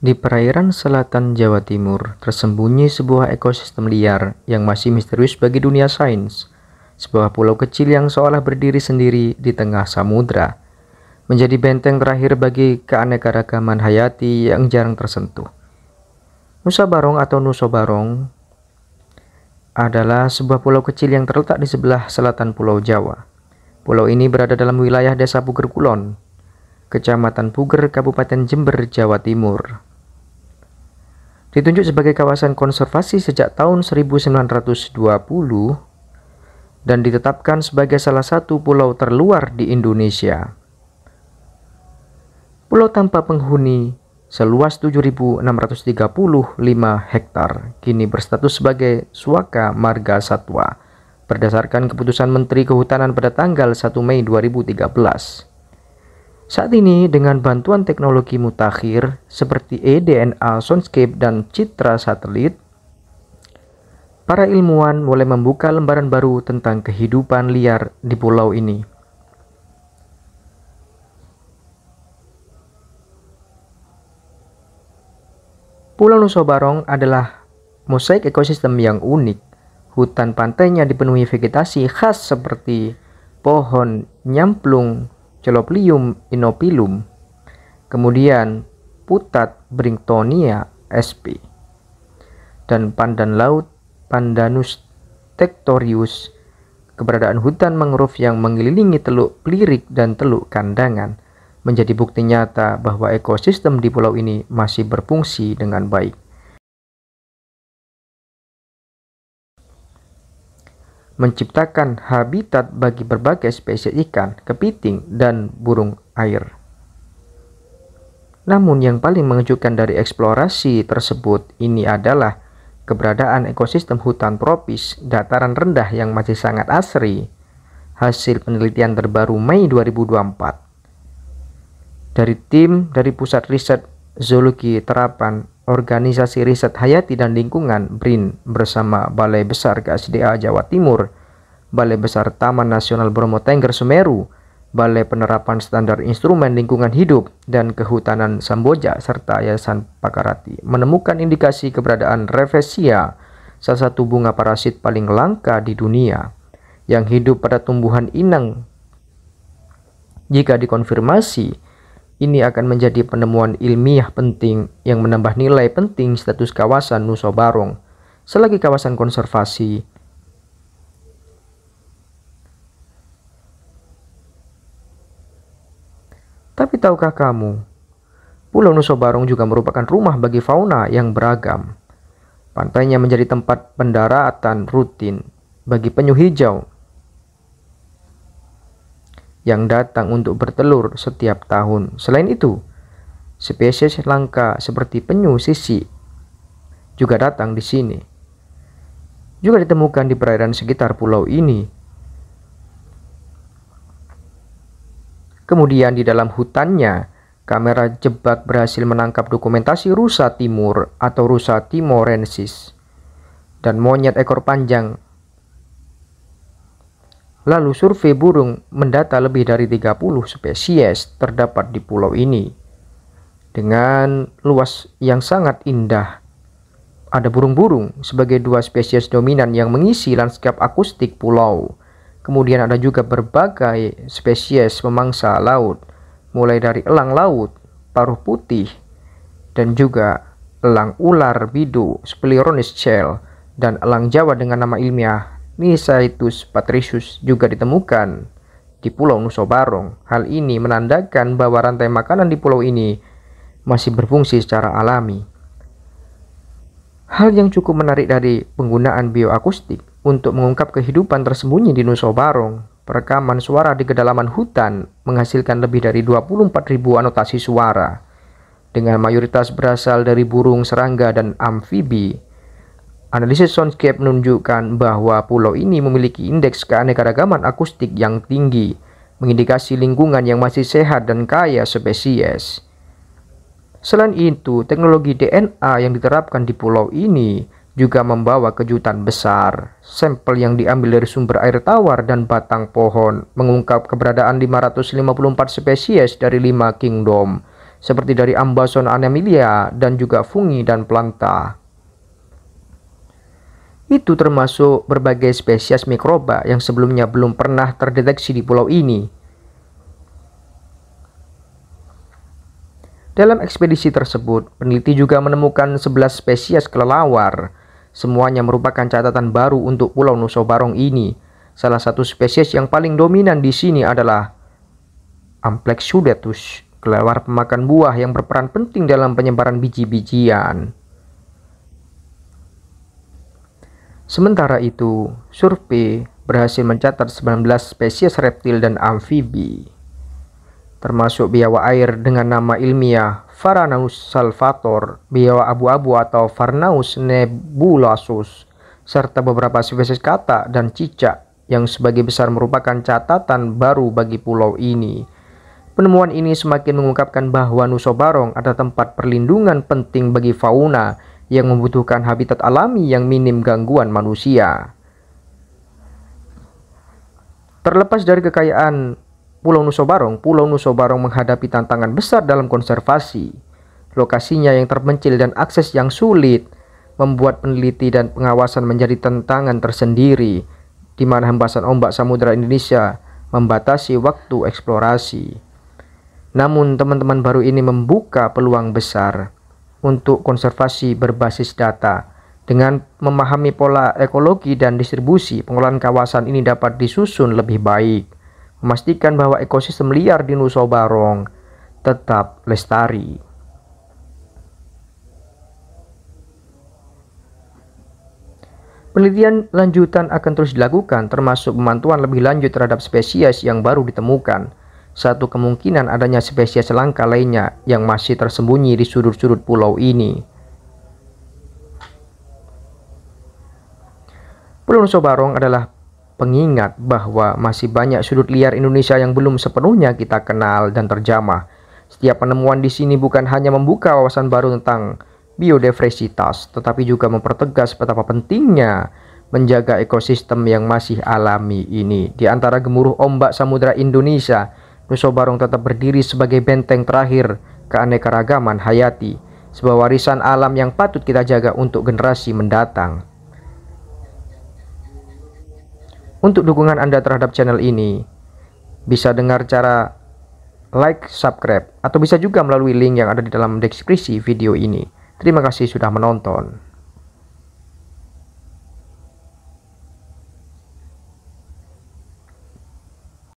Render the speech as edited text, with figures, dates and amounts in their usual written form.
Di perairan selatan Jawa Timur tersembunyi sebuah ekosistem liar yang masih misterius bagi dunia sains. Sebuah pulau kecil yang seolah berdiri sendiri di tengah samudra, menjadi benteng terakhir bagi keanekaragaman hayati yang jarang tersentuh. Nusa Barong atau Nuso Barong adalah sebuah pulau kecil yang terletak di sebelah selatan Pulau Jawa. Pulau ini berada dalam wilayah Desa Puger Kulon, Kecamatan Puger, Kabupaten Jember, Jawa Timur. Ditunjuk sebagai kawasan konservasi sejak tahun 1920 dan ditetapkan sebagai salah satu pulau terluar di Indonesia. Pulau tanpa penghuni seluas 7.635 hektar kini berstatus sebagai Suaka Marga Satwa berdasarkan keputusan Menteri Kehutanan pada tanggal 1 Mei 2013. Saat ini dengan bantuan teknologi mutakhir seperti eDNA, Soundscape, dan citra satelit, para ilmuwan mulai membuka lembaran baru tentang kehidupan liar di pulau ini. Pulau Nusa Barong adalah mosaik ekosistem yang unik. Hutan pantainya dipenuhi vegetasi khas seperti pohon nyamplung, Celoplium inopilum, kemudian putat Brinktonia sp, dan pandan laut Pandanus tectorius. Keberadaan hutan mangrove yang mengelilingi Teluk Plirik dan Teluk Kandangan menjadi bukti nyata bahwa ekosistem di pulau ini masih berfungsi dengan baik, menciptakan habitat bagi berbagai spesies ikan, kepiting, dan burung air. Namun yang paling mengejutkan dari eksplorasi tersebut ini adalah keberadaan ekosistem hutan tropis dataran rendah yang masih sangat asri. Hasil penelitian terbaru Mei 2024 dari tim dari Pusat Riset Zoologi Terapan Organisasi Riset Hayati dan Lingkungan BRIN bersama Balai Besar KSDA Jawa Timur, Balai Besar Taman Nasional Bromo Tengger Semeru, Balai Penerapan Standar Instrumen Lingkungan Hidup dan Kehutanan Samboja, serta Yayasan Pakarati menemukan indikasi keberadaan Rafflesia, salah satu bunga parasit paling langka di dunia, yang hidup pada tumbuhan inang. Jika dikonfirmasi, ini akan menjadi penemuan ilmiah penting yang menambah nilai penting status kawasan Nusa Barong selagi kawasan konservasi. Tapi tahukah kamu, Pulau Nusa Barong juga merupakan rumah bagi fauna yang beragam. Pantainya menjadi tempat pendaratan rutin bagi penyu hijau yang datang untuk bertelur setiap tahun. Selain itu, spesies langka seperti penyu sisi juga datang di sini. Juga ditemukan di perairan sekitar pulau ini. Kemudian di dalam hutannya, kamera jebak berhasil menangkap dokumentasi rusa timur atau rusa timorensis dan monyet ekor panjang. Lalu survei burung mendata lebih dari 30 spesies terdapat di pulau ini. Dengan luas yang sangat indah, ada burung-burung sebagai dua spesies dominan yang mengisi lanskap akustik pulau. Kemudian ada juga berbagai spesies pemangsa laut, mulai dari elang laut, paruh putih, dan juga elang ular bidu, Spleronis shell, dan elang Jawa dengan nama ilmiah Nisaetus patricius juga ditemukan di Pulau Nusa Barong. Hal ini menandakan bahwa rantai makanan di pulau ini masih berfungsi secara alami. Hal yang cukup menarik dari penggunaan bioakustik untuk mengungkap kehidupan tersembunyi di Nusa Barong, perekaman suara di kedalaman hutan menghasilkan lebih dari 24.000 anotasi suara, dengan mayoritas berasal dari burung, serangga, dan amfibi. Analisis Soundscape menunjukkan bahwa pulau ini memiliki indeks keanekaragaman akustik yang tinggi, mengindikasi lingkungan yang masih sehat dan kaya spesies. Selain itu, teknologi DNA yang diterapkan di pulau ini juga membawa kejutan besar. Sampel yang diambil dari sumber air tawar dan batang pohon mengungkap keberadaan 554 spesies dari 5 kingdom, seperti dari Ambason anemomelia dan juga fungi dan planta. Itu termasuk berbagai spesies mikroba yang sebelumnya belum pernah terdeteksi di pulau ini. Dalam ekspedisi tersebut, peneliti juga menemukan 11 spesies kelelawar. Semuanya merupakan catatan baru untuk Pulau Nusa Barong ini. Salah satu spesies yang paling dominan di sini adalah Amplexudatus, kelelawar pemakan buah yang berperan penting dalam penyebaran biji-bijian. Sementara itu, survei berhasil mencatat 19 spesies reptil dan amfibi, termasuk biawak air dengan nama ilmiah Varanus salvator, biawak abu-abu atau Varnaus nebulosus, serta beberapa spesies katak dan cicak yang sebagai besar merupakan catatan baru bagi pulau ini. Penemuan ini semakin mengungkapkan bahwa Nusa Barong adalah tempat perlindungan penting bagi fauna yang membutuhkan habitat alami yang minim gangguan manusia. Terlepas dari kekayaan Pulau Nusa Barong menghadapi tantangan besar dalam konservasi. Lokasinya yang terpencil dan akses yang sulit membuat peneliti dan pengawasan menjadi tantangan tersendiri, di mana hembasan ombak Samudra Indonesia membatasi waktu eksplorasi. Namun, teman-teman baru ini membuka peluang besar untuk konservasi berbasis data. Dengan memahami pola ekologi dan distribusi, pengelolaan kawasan ini dapat disusun lebih baik, memastikan bahwa ekosistem liar di Nusa Barong tetap lestari. Penelitian lanjutan akan terus dilakukan, termasuk pemantauan lebih lanjut terhadap spesies yang baru ditemukan. Satu kemungkinan adanya spesies langka lainnya yang masih tersembunyi di sudut-sudut pulau ini. Pulau Nusa Barong adalah pengingat bahwa masih banyak sudut liar Indonesia yang belum sepenuhnya kita kenal dan terjamah. Setiap penemuan di sini bukan hanya membuka wawasan baru tentang biodiversitas, tetapi juga mempertegas betapa pentingnya menjaga ekosistem yang masih alami ini. Di antara gemuruh ombak Samudra Indonesia, Nusa Barong tetap berdiri sebagai benteng terakhir keanekaragaman hayati, sebuah warisan alam yang patut kita jaga untuk generasi mendatang. Untuk dukungan Anda terhadap channel ini, bisa dengar cara like, subscribe, atau bisa juga melalui link yang ada di dalam deskripsi video ini. Terima kasih sudah menonton.